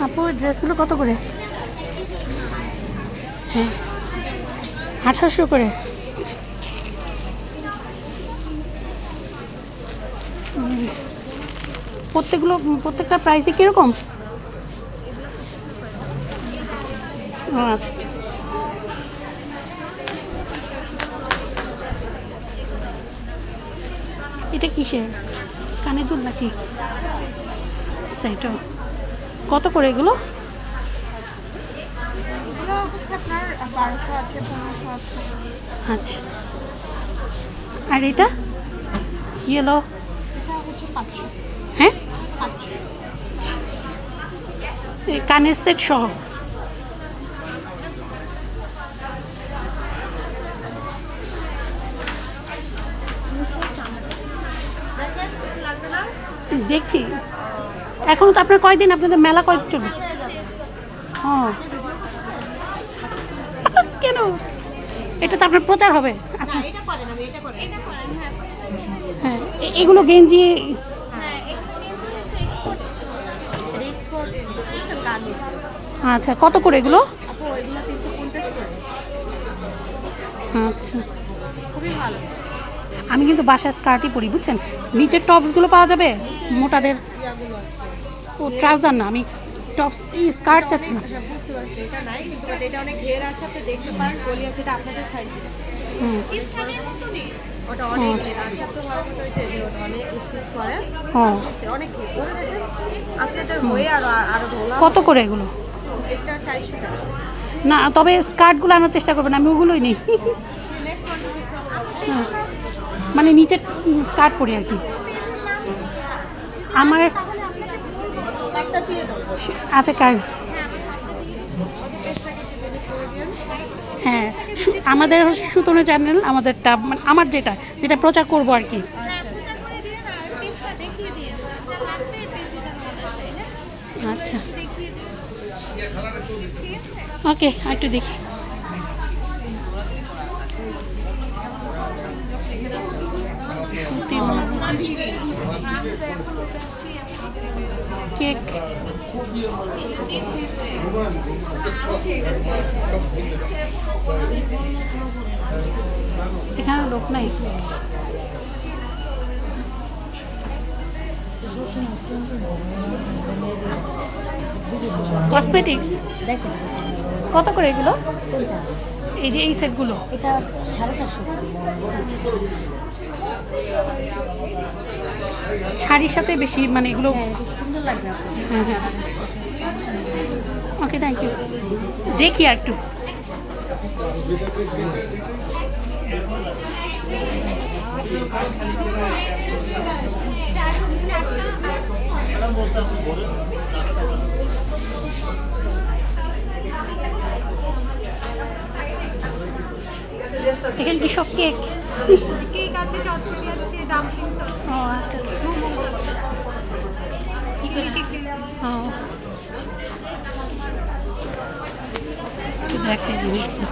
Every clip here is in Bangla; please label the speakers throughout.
Speaker 1: আপু ড্রেসগুলো কত করে? হ্যাঁ 1800 করে। প্রত্যেকটা প্রাইসই কীরকম? ও আচ্ছা আচ্ছা। এটা কিসের? কানে দুল নাকি? সেটা কত করে এগুলো?
Speaker 2: আপনার 1200 আছে, 1500 আছে।
Speaker 1: আচ্ছা, আর এটা ইয়েলো?
Speaker 2: এটা হচ্ছে 500।
Speaker 1: হ্যাঁ
Speaker 2: 500।
Speaker 1: কানের সেট সহ। দেখছি এখন তো আপনার কয়দিন, আপনাদের মেলা কয়দিন চলবে? হ্যাঁ কেন, এটা তো আপনার প্রচার হবে। আচ্ছা হ্যাঁ এগুলো গেঞ্জি আচ্ছা কত করে এগুলো? আচ্ছা আমি কিন্তু বাসায় স্কার্টই পরি বুঝছেন, নিচের টপসগুলো পাওয়া যাবে মোটাদের? ও ট্রাউজার না, আমি টপস স্কার্ট চাচ্ছিলাম।
Speaker 2: বুঝতে পারছি এটা নাই, কিন্তু এটা অনেক ঘের আছে, আপনি দেখতে পারেন। বলি আছে এটা আপনাদের সাইজে। ওটা অনেক ঘের, আর সবচেয়ে বড় কথা হচ্ছে যে ওটা অনেক স্টিচ করে।
Speaker 1: হ্যাঁ
Speaker 2: অনেক ঘের ধরে দেখেন আপনাদের হয়ে আরো ঢোলা।
Speaker 1: কত করে এগুলো?
Speaker 2: এটা 400 টাকা।
Speaker 1: না তবে স্কার্টগুলো আনার চেষ্টা করবেন, আমি ওগুলোই নেই। হ্যাঁ মানে নিচের স্কার্ট পরি আর কি। আমার আচ্ছা কার হ্যাঁ আমাদের সুতনু চ্যানেল, আমাদেরটা মানে আমার যেটা প্রচার করবো আর কি। আচ্ছা ওকে একটু দেখি। কেক এখানে লোক নাই। কসমেটিক্স
Speaker 3: দেখেন
Speaker 1: কত করে এগুলো? এই যে এই সেটগুলো
Speaker 3: এটা 450।
Speaker 1: শাড়ির সাথে বেশি মানে এগুলো
Speaker 3: সুন্দর লাগবে।
Speaker 1: হ্যাঁ হ্যাঁ ওকে থ্যাংক ইউ। দেখি আর একটু। এখানে কি সব কেক?
Speaker 2: কেক আছে, চটপটি আছে, ডাম্পলিংস আছে।
Speaker 1: ও আচ্ছা ও দেখে জিনিসগুলো।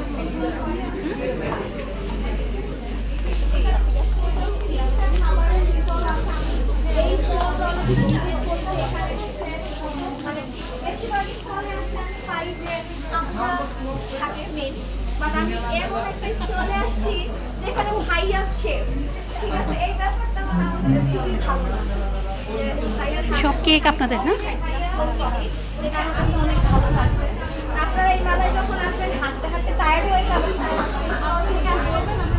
Speaker 4: আমি এমন একটা স্টলে আসছি যেখানে হাই আপ শেফ, ঠিক আছে, এই ব্যাপারটা আমার খুবই ভালো লাগে।
Speaker 1: সব কেক আপনাদের না?
Speaker 4: যেটা আমার কাছে অনেক ভালো লাগছে। আপনারা এই মেলায় যখন আসবেন হাঁটতে হাঁটতে টায়ার্ড হয়ে যাবেন,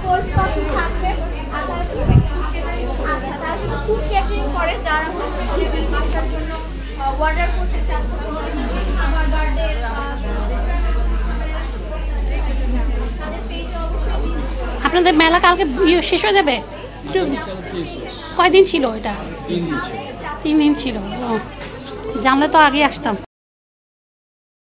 Speaker 4: কোল্ড কফি থাকবে। আচ্ছা তারা কিন্তু ফুড ক্যাটারিং করে, যারা হচ্ছে বাসার জন্য অর্ডার করতে চাচ্ছে আমার বার্থডে।
Speaker 1: আপনাদের মেলা কালকে শেষ হয়ে যাবে? কয়দিন ছিল এটা? 3 দিন ছিল। ও জানলে তো আগে আসতাম।